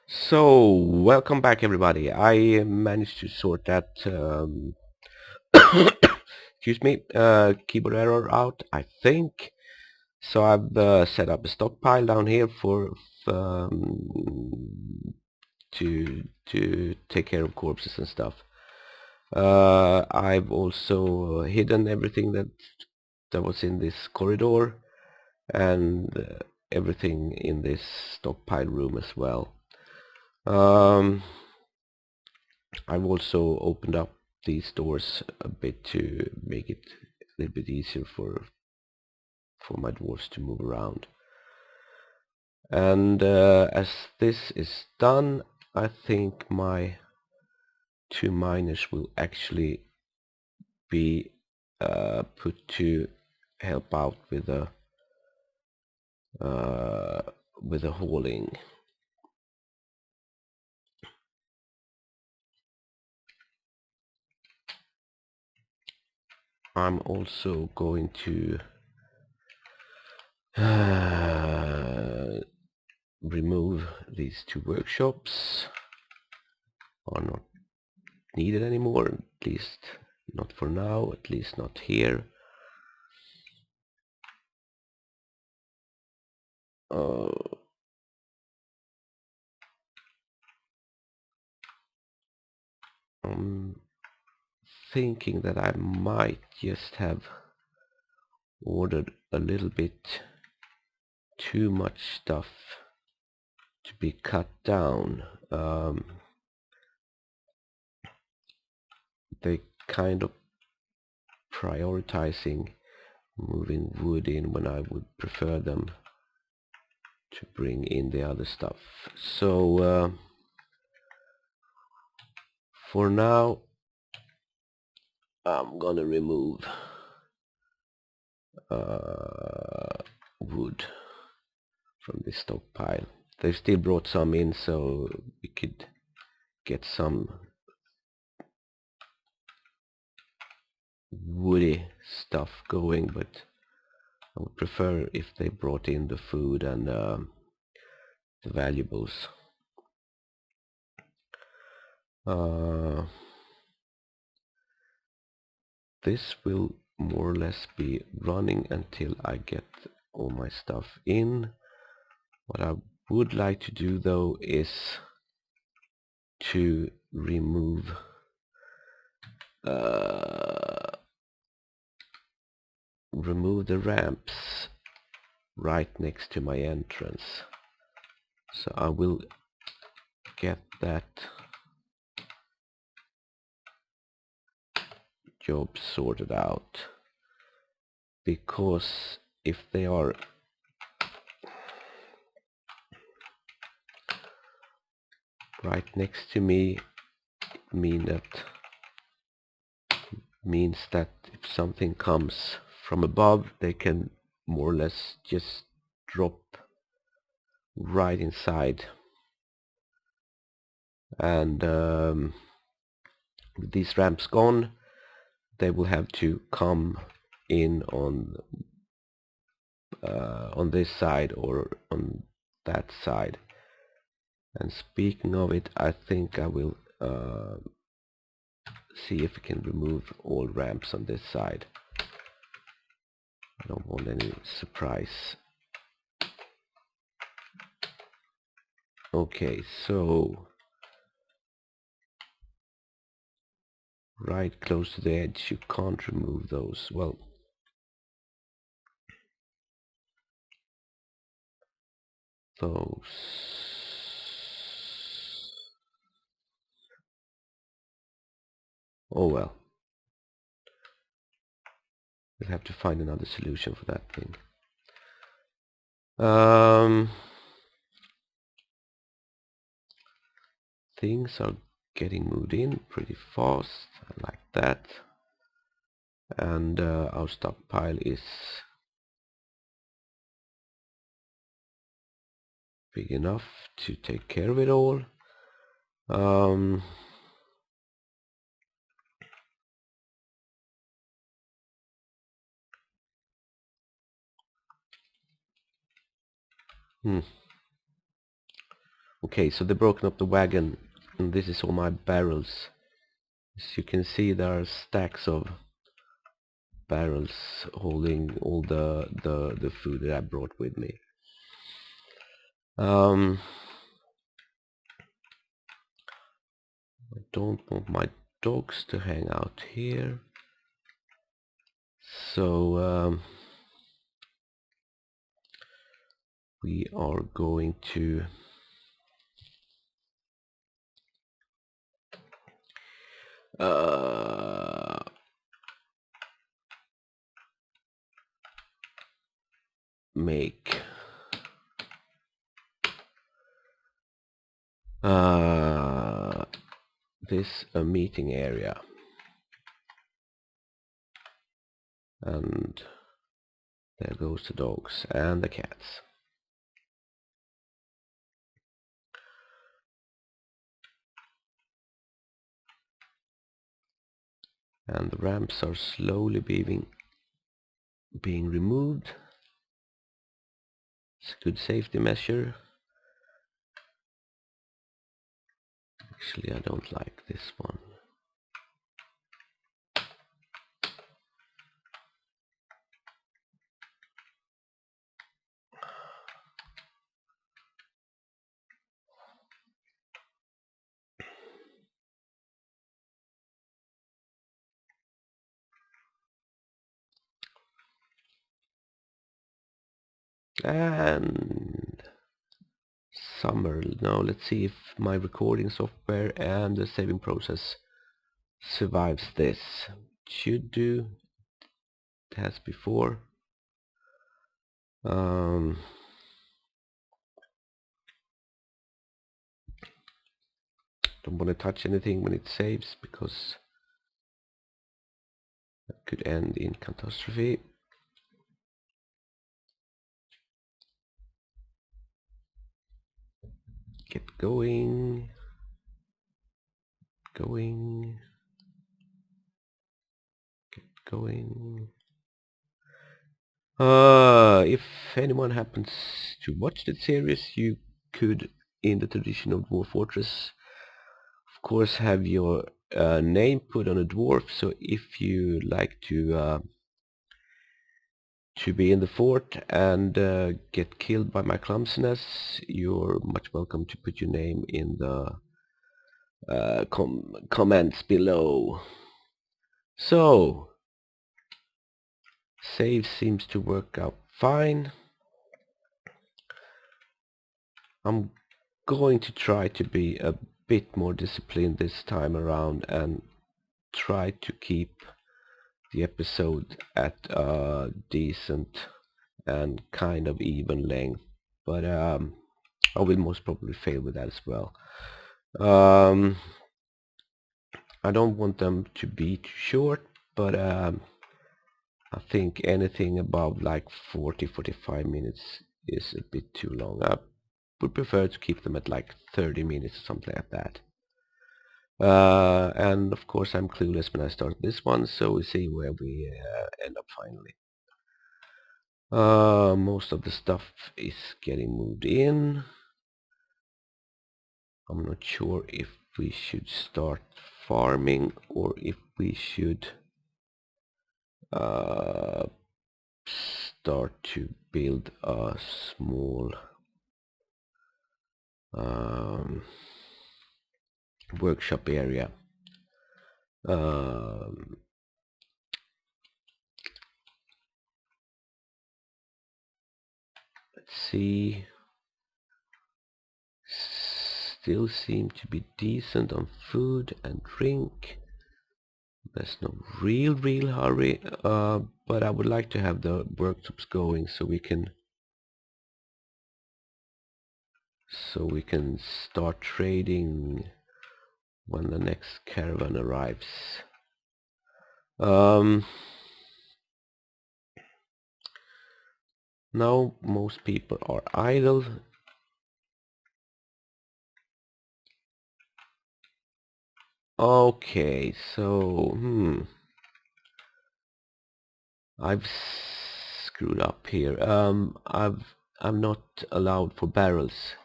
So, welcome back everybody. I managed to sort that excuse me, keyboard error out, I think. So I've set up a stockpile down here for to take care of corpses and stuff. I've also hidden everything that was in this corridor and everything in this stockpile room as well. I've also opened up these doors a bit to make it a little bit easier for my dwarfs to move around. And as this is done, I think my two miners will actually be put to help out uh, with the hauling. I'm also going to remove these two workshops. Are not needed anymore, at least not for now, at least not here. uh, I'm thinking that I might just have ordered a little bit too much stuff to be cut down. They kind of prioritizing moving wood in when I would prefer them to bring in the other stuff. So for now I'm gonna remove wood from this stockpile. They've still brought some in, so we could get some woody stuff going, but I would prefer if they brought in the food and the valuables. This will more or less be running until I get all my stuff in. What I would like to do though is to remove the ramps right next to my entrance. So I will get that job sorted out, because if they are right next to me, it means that if something comes from above, they can more or less just drop right inside. And with these ramps gone, they will have to come in on this side or on that side. And speaking of it, I think I will see if we can remove all ramps on this side. I don't want any surprise. Okay, so right close to the edge, you can't remove those. Well, those. Oh well. We'll have to find another solution for that thing. Things are getting moved in pretty fast. I like that. And our stockpile is big enough to take care of it all. Okay, so they've broken up the wagon, and this is all my barrels. As you can see, there are stacks of barrels holding all the food that I brought with me. I don't want my dogs to hang out here, so we are going to make this a meeting area, and there goes the dogs and the cats. And the ramps are slowly being removed. It's a good safety measure. Actually, I don't like this one. And summer. Now let's see if my recording software and the saving process survives this. It should do. It has before. Don't want to touch anything when it saves, because that could end in catastrophe. Get going. Get going. If anyone happens to watch that series, you could, in the tradition of Dwarf Fortress, of course, have your name put on a dwarf. So if you like to be in the fort and get killed by my clumsiness, you're much welcome to put your name in the comments below. So, save seems to work out fine. I'm going to try to be a bit more disciplined this time around and try to keep the episode at a decent and kind of even length, but I will most probably fail with that as well. I don't want them to be too short, but I think anything above like 40-45 minutes is a bit too long. I would prefer to keep them at like 30 minutes or something like that. And of course I'm clueless when I start this one, so we'll see where we end up finally. Most of the stuff is getting moved in. I'm not sure if we should start farming or if we should start to build a small workshop area. Let's see. Still seem to be decent on food and drink. There's no real hurry, but I would like to have the workshops going so we can start trading when the next caravan arrives. Now most people are idle. Okay, so I've screwed up here. I'm not allowed for barrels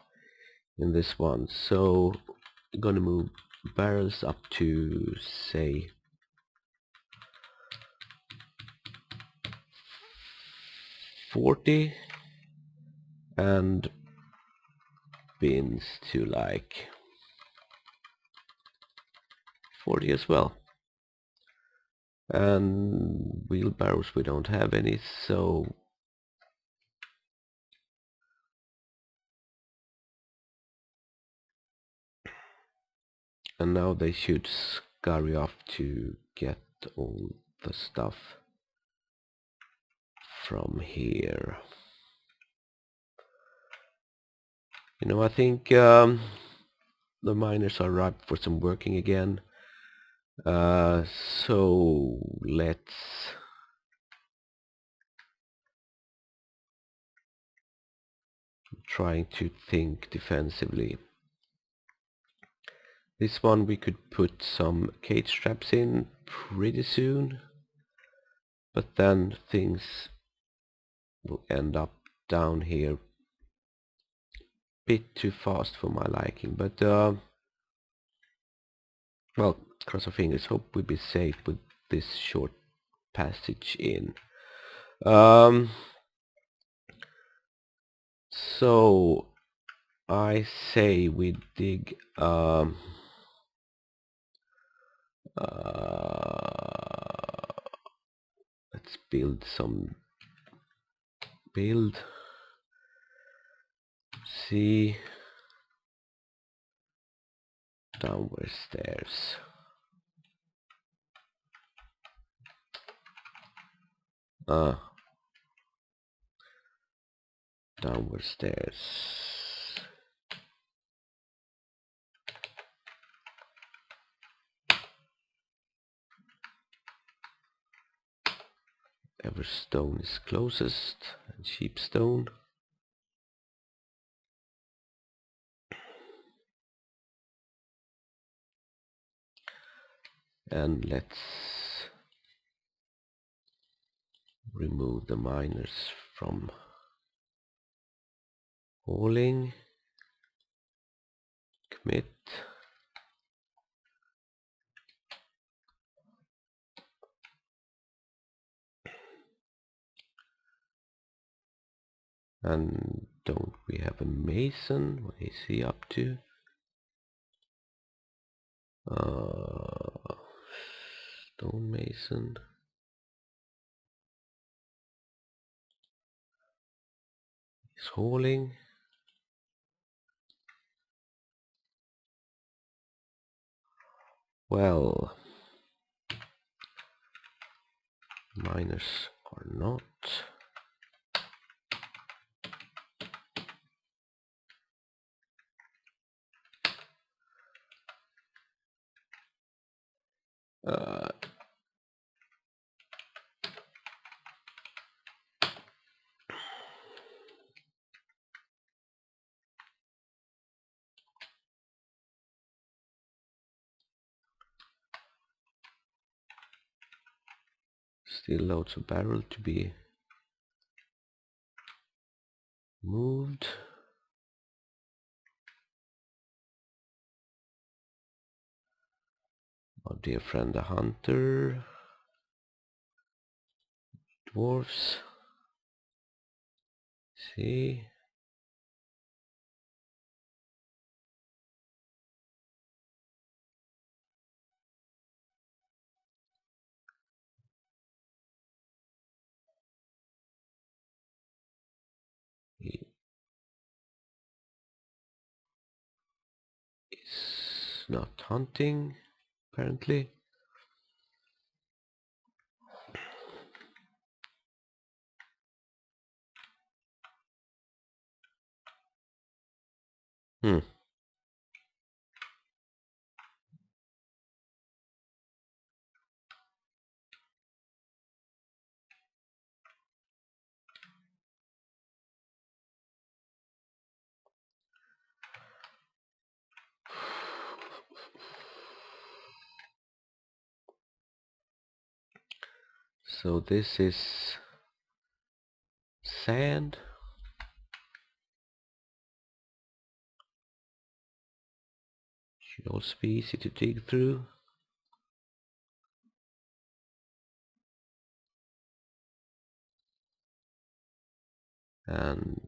in this one. So I'm gonna move barrels up to say 40 and bins to like 40 as well. And wheelbarrows we don't have any, so and now they should scurry off to get all the stuff from here. You know, I think the miners are ripe for some working again. So let's try to think defensively. This one we could put some cage traps in pretty soon, but then things will end up down here a bit too fast for my liking. But well, cross our fingers, hope we'll be safe with this short passage in. So I say we dig let's build some see downward stairs. Downward stairs. Ever stone is closest, and cheap stone. And let's remove the miners from hauling. Commit. And don't we have a mason? What is he up to? Stone mason. He's hauling. Well, miners are not. Still loads of barrel to be moved. Our dear friend the hunter. Dwarfs. See. He is not hunting, apparently. So this is sand. Should also be easy to dig through. And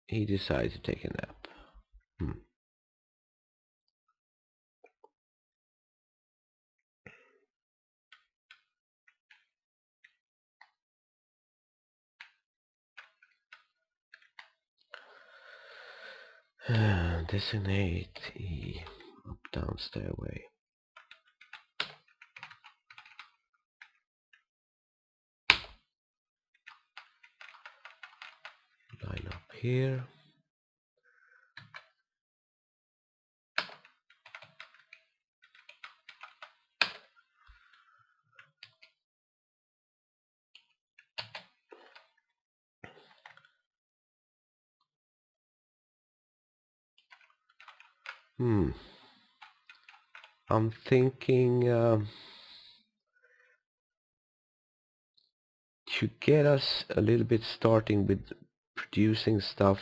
he decided to take a nap. Designate E up down stairway. Line up here. I'm thinking to get us a little bit starting with producing stuff.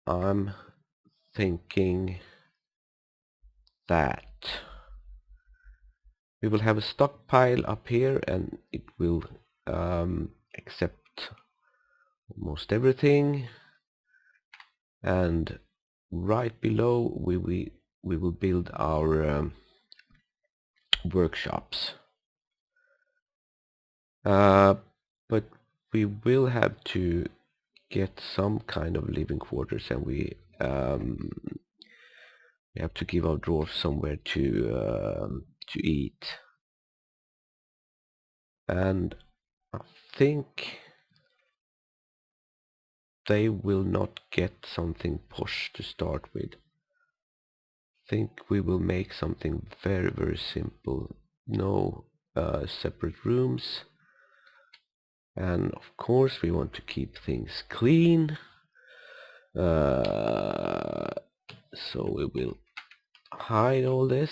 I'm thinking that we will have a stockpile up here, and it will accept almost everything, and right below we will build our workshops. But we will have to get some kind of living quarters, and we have to give our dwarves somewhere to eat. And I think they will not get something posh to start with. I think we will make something very, very simple. No separate rooms. And of course we want to keep things clean. So we will hide all this.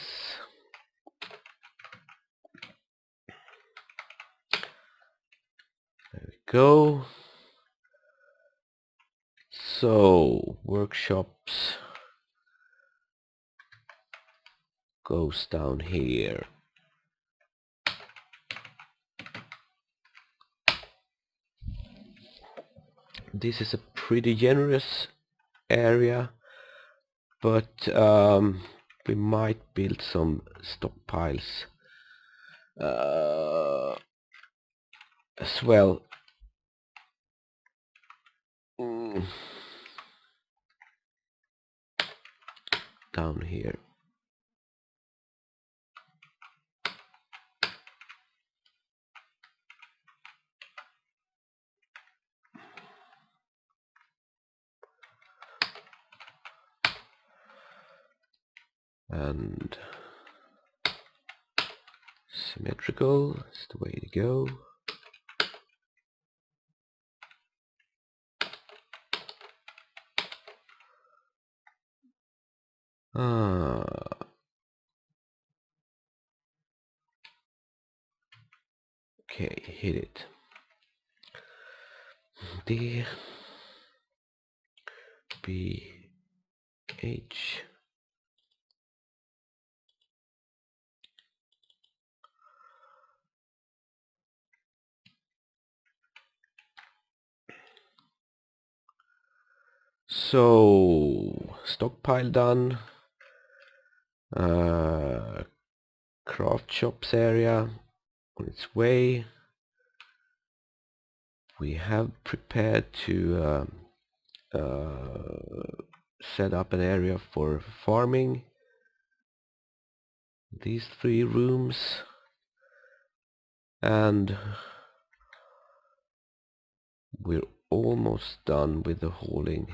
There we go. So workshops goes down here. This is a pretty generous area, but we might build some stockpiles as well. Down here. And symmetrical is the way to go. Okay, hit it. D B H. So stockpile done. Craft shops area on its way. We have prepared to set up an area for farming. These 3 rooms, and we're almost done with the hauling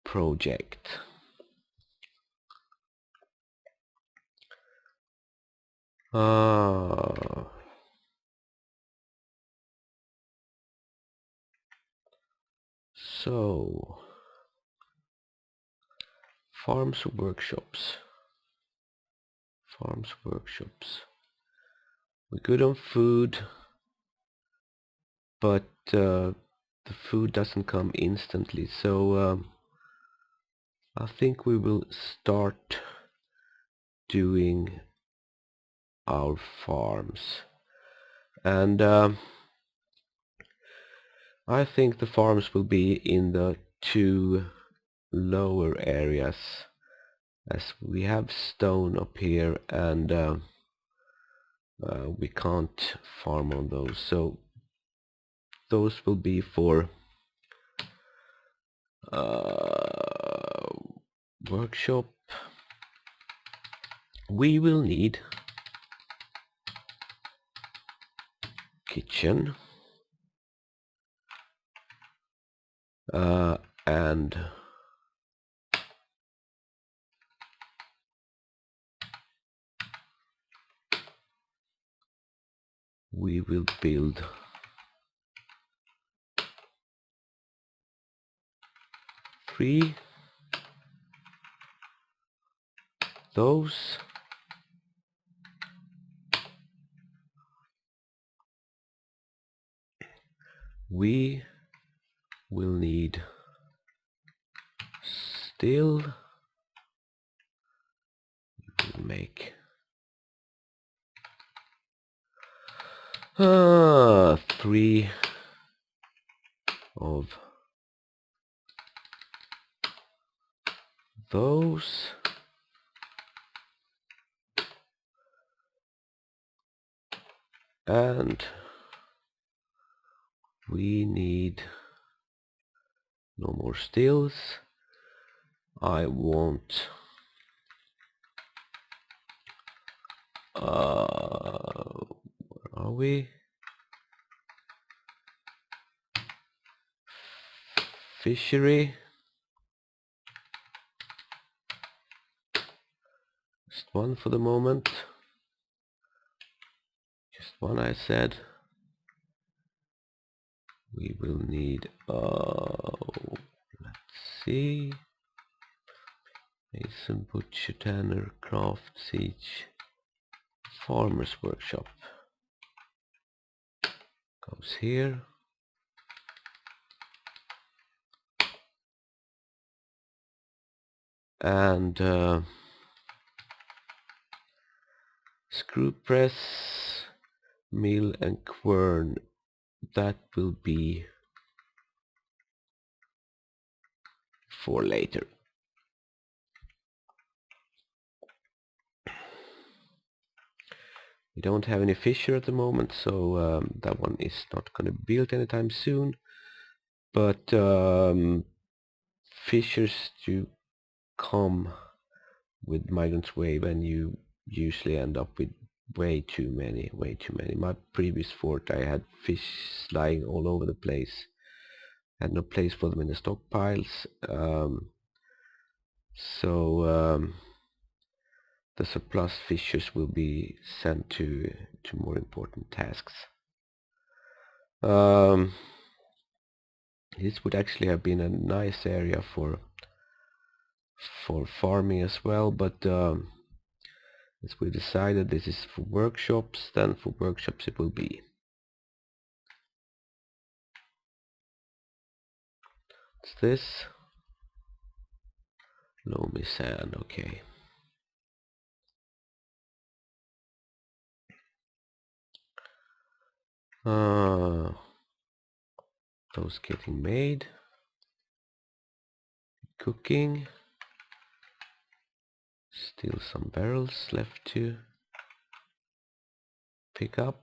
project. So farms workshops. We're good on food, but the food doesn't come instantly, so I think we will start doing our farms, and I think the farms will be in the two lower areas, as we have stone up here and we can't farm on those, so those will be for workshop. We will need kitchen and we will build three those. We will need still make 3 of those, and we need no more stills. I want where are we? Fishery. Just one for the moment. Just one, I said. We will need let's see, Mason, Butcher, Tanner, Craft, Siege, Farmer's Workshop goes here, and screw press, mill and quern, that will be for later. We don't have any fisher at the moment, so that one is not going to be built anytime soon, but fishers do come with Migrant's Wave, and you usually end up with way too many. My previous fort, I had fish lying all over the place. Had no place for them in the stockpiles, so the surplus fishers will be sent to more important tasks. This would actually have been a nice area for farming as well, but as we decided this is for workshops, then for workshops it will be. What's this? Loamy sand, okay. Those getting made. Cooking. Still some barrels left to pick up.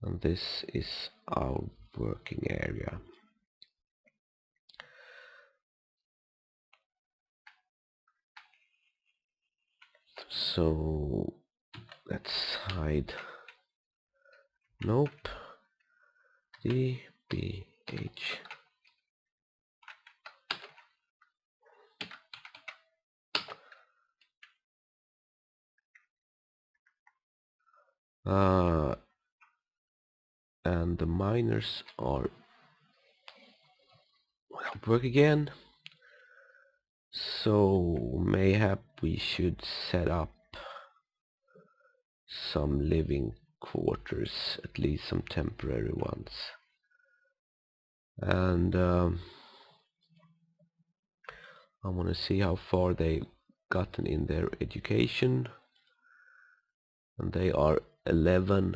And this is our working area. So let's hide. Nope. DBH. And the miners are at work again. So mayhap we should set up some living quarters, at least some temporary ones. And I want to see how far they've gotten in their education, and they are 11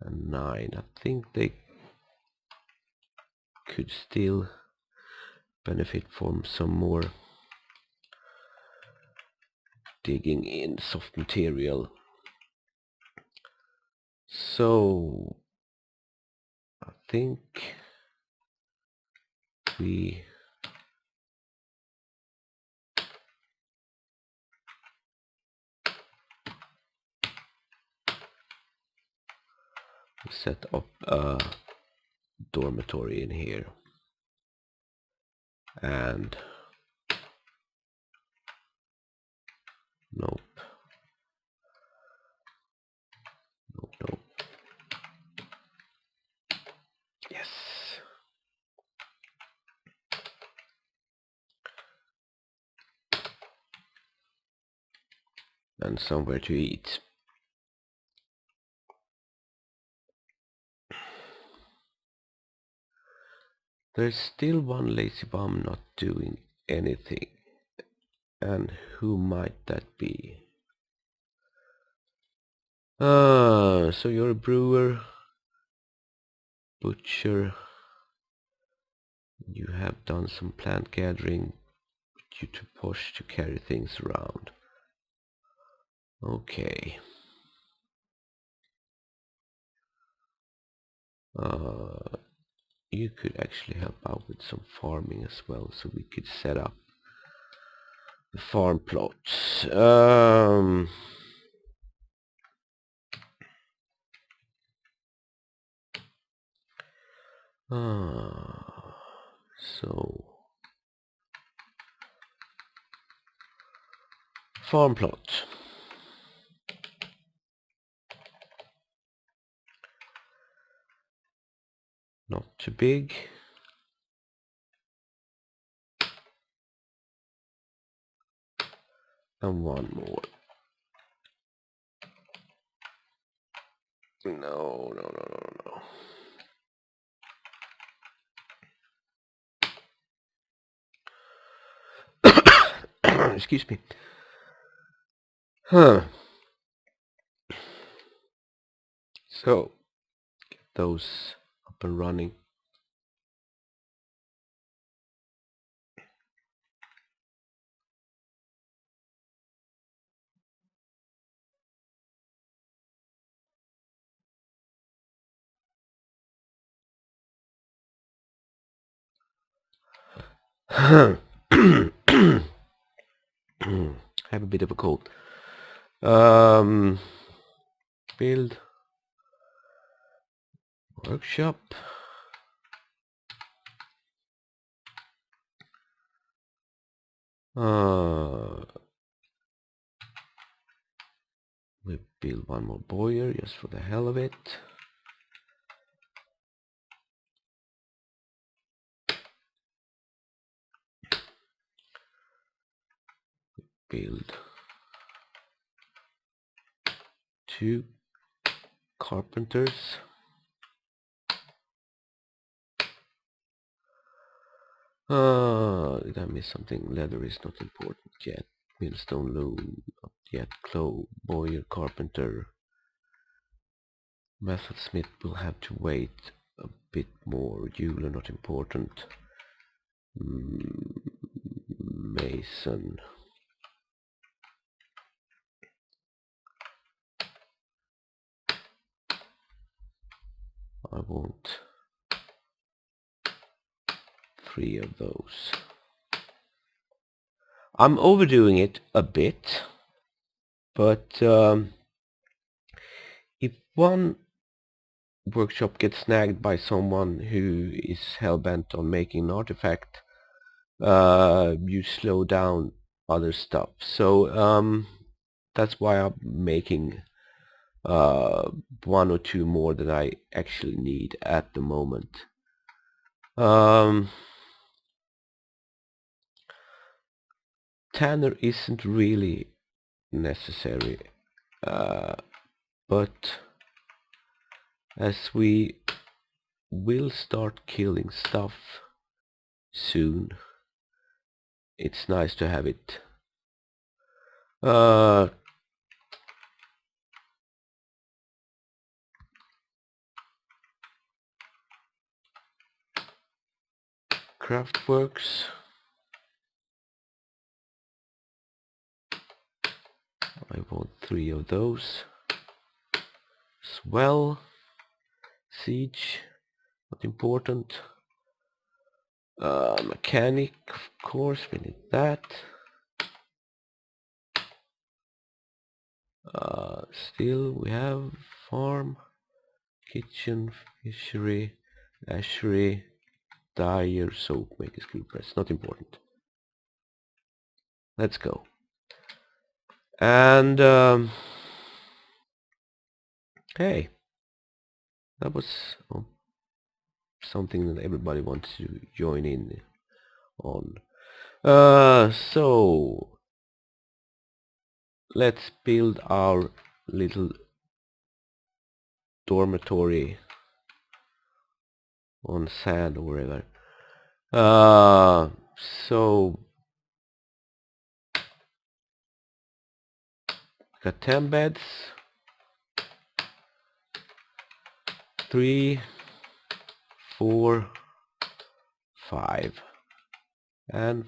and 9. I think they could still benefit from some more digging in soft material. So I think we set up a dormitory in here, and nope, nope. Yes. And somewhere to eat. There's still one lazy bum not doing anything. And who might that be? So you're a brewer, butcher. You have done some plant gathering, but you're too posh to carry things around. Okay. You could actually help out with some farming as well, so we could set up the farm plots. So farm plot. Not too big. And one more. No. Excuse me. So get those up and running. I have a bit of a cold. Build workshop. We build one more boiler just for the hell of it. Build 2 carpenters. Did I miss something? Leather is not important yet. Millstone loom, not yet. Clove, boiler, carpenter. Method smith will have to wait a bit more. Jeweler not important. Mason. I want 3 of those. I'm overdoing it a bit, but if one workshop gets snagged by someone who is hell-bent on making an artifact, you slow down other stuff. So that's why I'm making 1 or 2 more than I actually need at the moment. Tanner isn't really necessary, but as we will start killing stuff soon, it's nice to have it Craftworks. I want 3 of those as well. Siege, not important. Mechanic, of course, we need that. Still, we have farm, kitchen, fishery, ashery, dyer, soap maker, screw press. Not important. Let's go. And hey, that was something that everybody wants to join in on. So let's build our little dormitory on sand or wherever. So got 10 beds, 3, 4, 5, and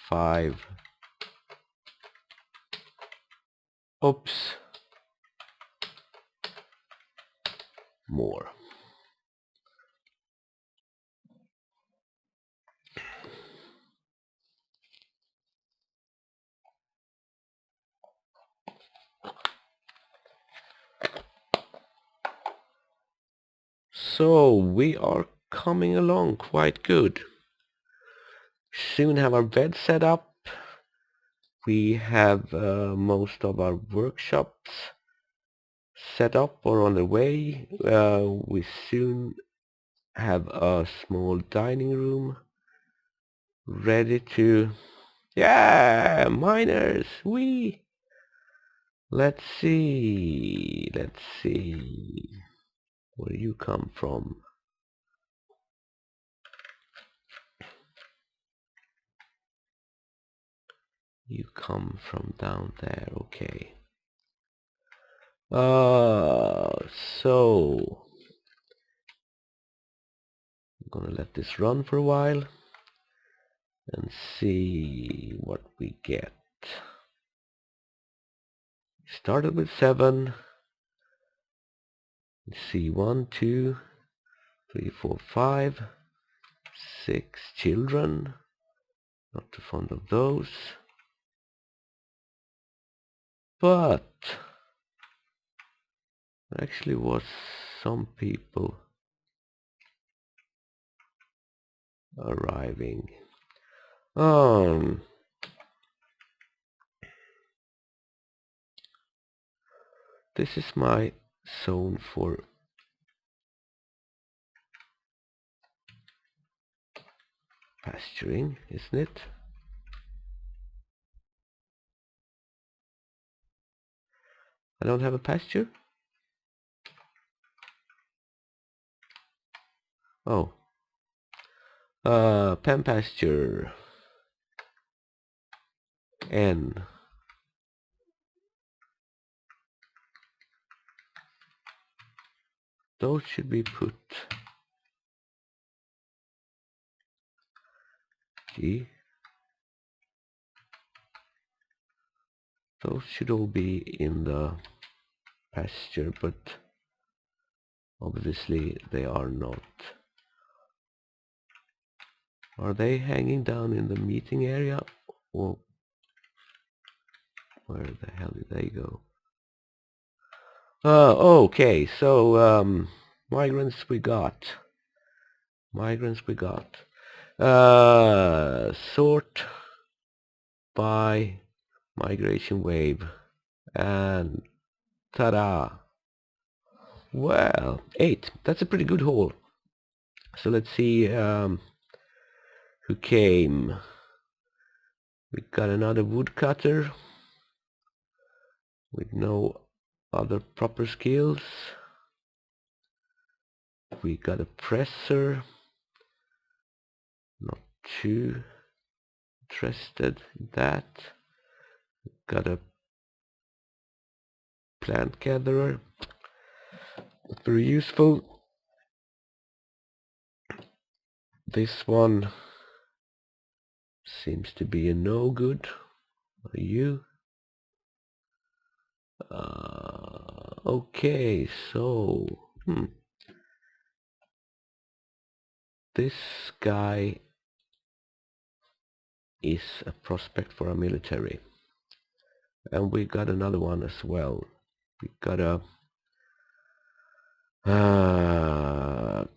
5. Oops, more. So we are coming along quite good. Soon have our bed set up. We have most of our workshops set up or on the way. We soon have a small dining room ready to... Yeah, miners, we... Let's see, where you come from. You come from down there, okay. So I'm gonna let this run for a while and see what we get. Started with 7. Let's see, 1, 2, 3, 4, 5, 6 children. Not too fond of those. But there actually was some people arriving. This is my zone for pasturing, isn't it? I don't have a pasture? Oh. Pen pasture. N. Those should be put G. Those should all be in the pasture, but obviously they are not. Are they hanging down in the meeting area, or where the hell did they go? Okay, so migrants we got. Sort by migration wave, and ta-da! Well, 8. That's a pretty good haul. So let's see who came. We got another woodcutter with no other proper skills. we got a presser. Not too interested in that. Got a plant gatherer. Very useful. This one seems to be a no good. What are you? Okay, so this guy is a prospect for our military, and we got another one as well. We got a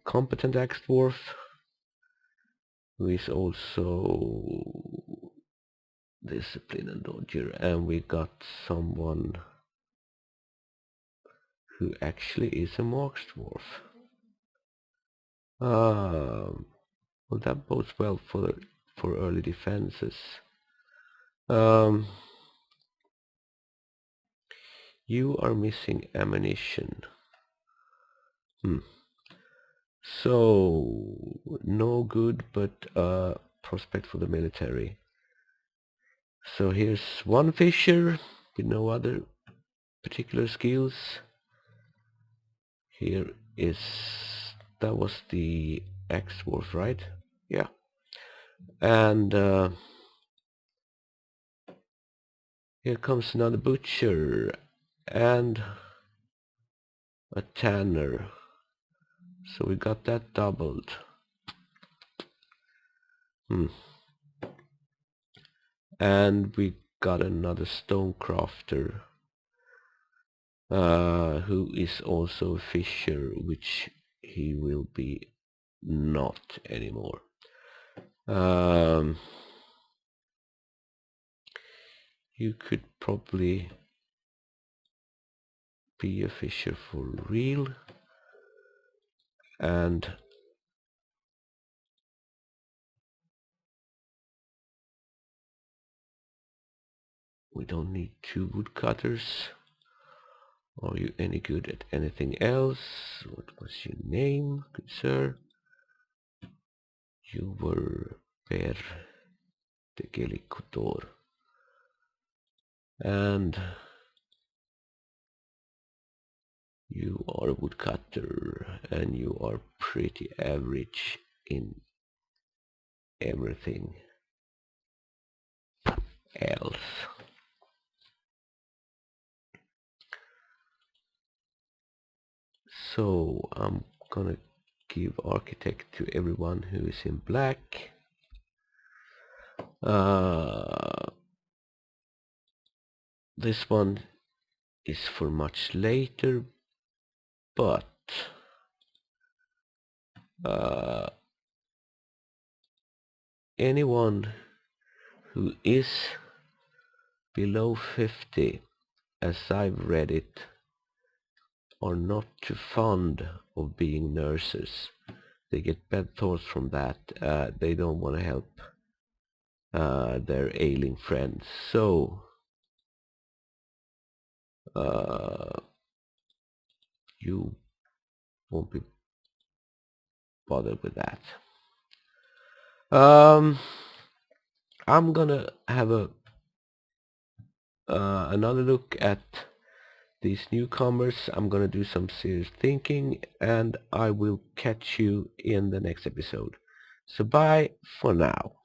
competent ex-dwarf who is also discipline and dodger, and we got someone who actually is a marks dwarf. Well, that bodes well for early defenses. You are missing ammunition. So no good, but prospect for the military. So here's one fisher with no other particular skills. Here is, that was the ex-dwarf, right? Yeah. And here comes another butcher and a tanner. So we got that doubled. And we got another stone crafter who is also a fisher, which he will be not anymore. You could probably be a fisher for real, and we don't need 2 woodcutters. Are you any good at anything else? What was your name, good sir? You were Per de Gelicotor. And you are a woodcutter, and you are pretty average in everything else. So I'm gonna give architect to everyone who is in black. This one is for much later, but anyone who is below 50, as I've read it, are not too fond of being nurses. They get bad thoughts from that. They don't want to help their ailing friends. So you won't be bothered with that. I'm gonna have a another look at these newcomers. I'm gonna do some serious thinking, and I will catch you in the next episode. So bye for now.